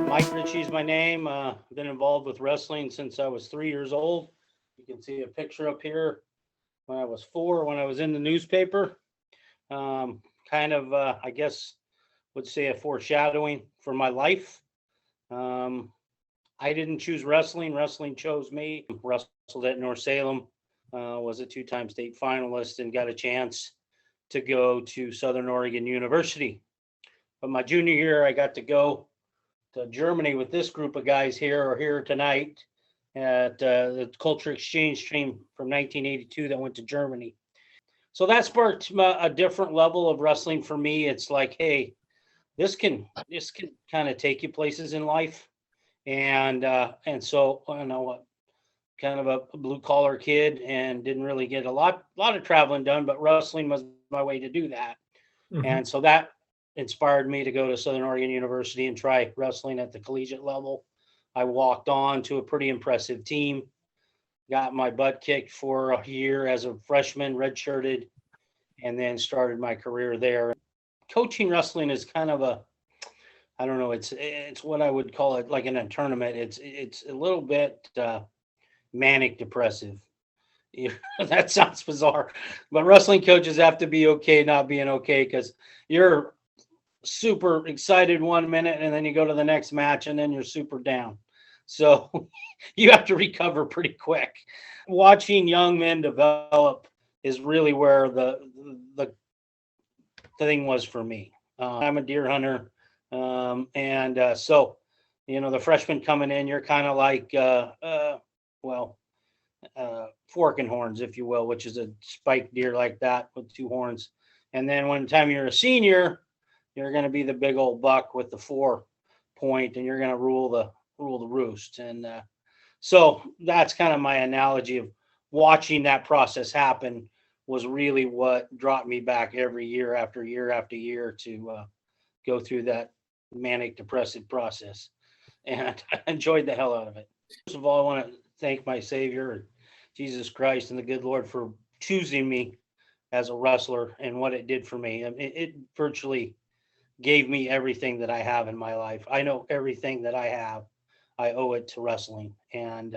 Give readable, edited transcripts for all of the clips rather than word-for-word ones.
Mike Ritchey's my name. Been involved with wrestling since I was 3 years old. You can see a picture up here when I was four, when I was in the newspaper. Um, I guess, would say a foreshadowing for my life. Um, I didn't choose wrestling. Wrestling chose me. Wrestled at North Salem, was a two-time state finalist and got a chance to go to Southern Oregon University. But my junior year, I got to go to Germany with this group of guys here tonight at the Culture Exchange team from 1982 that went to Germany. So that sparked a different level of wrestling for me. It's like, hey, this can kind of take you places in life, and so I know kind of a blue collar kid and didn't really get a lot of traveling done, but wrestling was my way to do that. Mhm. And so that inspired me to go to Southern Oregon University and try wrestling at the collegiate level. I walked on to a pretty impressive team, got my butt kicked for a year as a freshman, redshirted, and then started my career there. Coaching wrestling is kind of a, I don't know, it's what I would call it like in a tournament. It's a little bit manic depressive. Yeah, that sounds bizarre, but wrestling coaches have to be okay not being okay because you're super excited 1 minute and then you go to the next match and then you're super down. So you have to recover pretty quick. Watching young men develop is really where the thing was for me. I'm a deer hunter, and so the freshman coming in, you're kind of like well fork and horns, if you will, which is a spiked deer like that with two horns. And then when the time you're a senior, you're going to be the big old buck with the 4 point, and you're going to rule the roost. And so that's kind of my analogy of watching that process happen was really what brought me back every year after year after year to go through that manic depressive process. And I enjoyed the hell out of it. First of all, I want to thank my Savior, Jesus Christ, and the good Lord for choosing me as a wrestler and what it did for me. I mean, it virtually gave me everything that I have in my life. I know everything that I have, I owe it to wrestling. And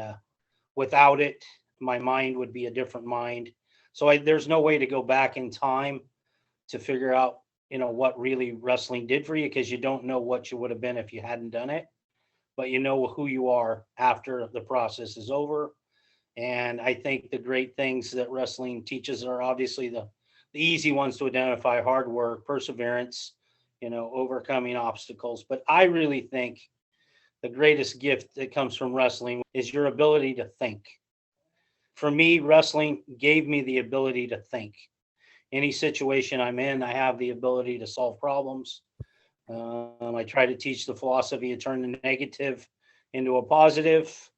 without it, my mind would be a different mind. So there's no way to go back in time to figure out, what really wrestling did for you because you don't know what you would have been if you hadn't done it. But you know who you are after the process is over. And I think the great things that wrestling teaches are obviously the easy ones to identify: hard work, perseverance, overcoming obstacles. But I really think the greatest gift that comes from wrestling is your ability to think. For me, wrestling gave me the ability to think. Any situation I'm in, I have the ability to solve problems. I try to teach the philosophy of turn the negative into a positive,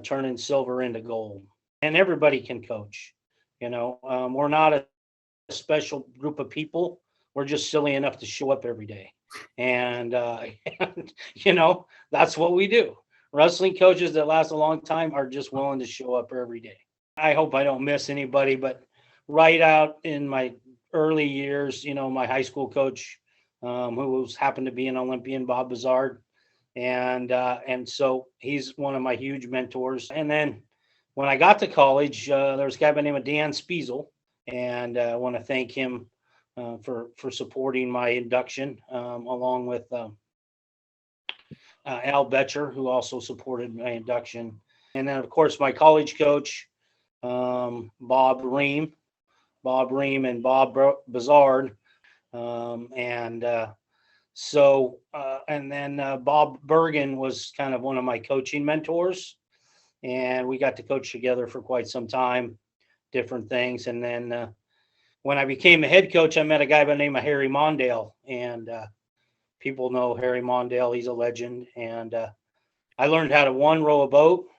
turning silver into gold. And everybody can coach. We're not a special group of people. We're just silly enough to show up every day. And, and that's what we do. Wrestling coaches that last a long time are just willing to show up every day. I hope I don't miss anybody, but right out in my early years, my high school coach, who was happened to be an Olympian, Bob Bizarre, and so he's one of my huge mentors. And then when I got to college, there was a guy by the name of Dan Spiesel, and I want to thank him for supporting my induction, along with Al Betcher, who also supported my induction, and then of course my college coach, Bob Ream, and Bob Bizarre, and and then Bob Bergen was kind of one of my coaching mentors, and we got to coach together for quite some time, different things. And then when I became a head coach, I met a guy by the name of Harry Mondale, and people know Harry Mondale. He's a legend, and I learned how to one, row a boat,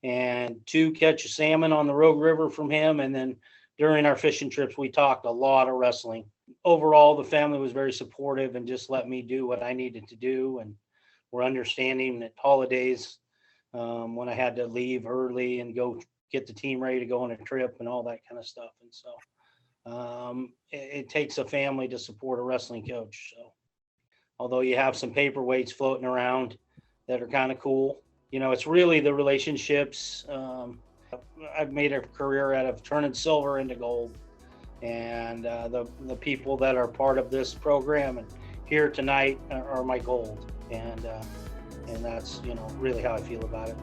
and two, catch a salmon on the Rogue River from him. And then during our fishing trips, we talked a lot of wrestling. Overall, the family was very supportive and just let me do what I needed to do, and were understanding at holidays. when I had to leave early and go get the team ready to go on a trip and all that kind of stuff. And so it takes a family to support a wrestling coach. So although you have some paperweights floating around that are kind of cool, it's really the relationships. I've made a career out of turning silver into gold, and the people that are part of this program and here tonight are my gold, and that's really how I feel about it.